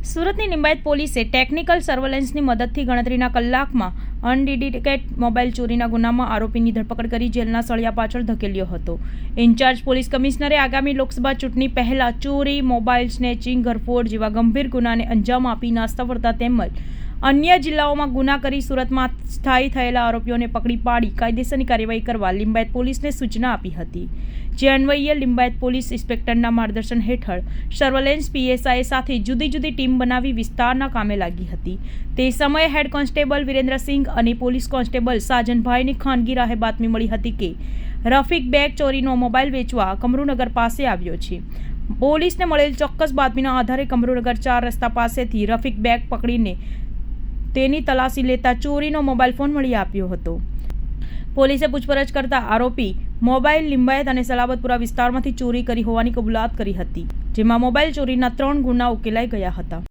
સુરતની લિંબાયત પોલીસે ટેકનિકલ સર્વેલન્સની મદદથી ગણતરીના કલાકમાં અનડિટેક્ટેડ મોબાઈલ ચોરીના ગુનામાં આરોપીની ધરપકડ કરી જેલના સળિયા પાછળ ધકેલ્યો હતો. ઇન્ચાર્જ પોલીસ કમિશનરે આગામી લોકસભા ચૂંટણી પહેલા ચોરી, મોબાઈલ સ્નેચિંગ, ઘરફોડ જેવા ગંભીર ગુનાને અંજામ આપી નાસ્તા ફરતા તેમજ અન્ય જિલ્લાઓમાં ગુના કરી સુરતમાં સ્થાયી થયેલા આરોપીઓને પકડી પાડી કાયદેસરની કાર્યવાહી કરવા લિંબાયત પોલીસને સૂચના આપી હતી. જે અન્વયે લિંબાયત પોલીસ ઇન્સ્પેક્ટરના માર્ગદર્શન હેઠળ સર્વેલન્સ પીએસઆઈ સાથે જુદી જુદી ટીમ બનાવી વિસ્તારના કામે લાગી હતી. તે સમયે હેડ કોન્સ્ટેબલ વિરેન્દ્રસિંહ અને પોલીસ કોન્સ્ટેબલ સાજનભાઈની ખાનગી રાહે બાતમી મળી હતી કે રફીક બેગ ચોરીનો મોબાઈલ વેચવા કમરુનગર પાસે આવ્યો છે. પોલીસને મળેલ ચોક્કસ બાતમીના આધારે કમરુનગર 4 રસ્તા પાસેથી રફીક બેગ પકડીને તેની તલાશી લેતા ચોરીનો મોબાઈલ ફોન મળી આવ્યો હતો. પોલીસે પૂછપરછ કરતા આરોપી મોબાઈલ લિંબાયત અને સલાબતપુરા વિસ્તારમાંથી ચોરી કરી હોવાની કબૂલાત કરી હતી, જેમાં મોબાઈલ ચોરીના 3 ગુના ઉકેલાઈ ગયા હતા.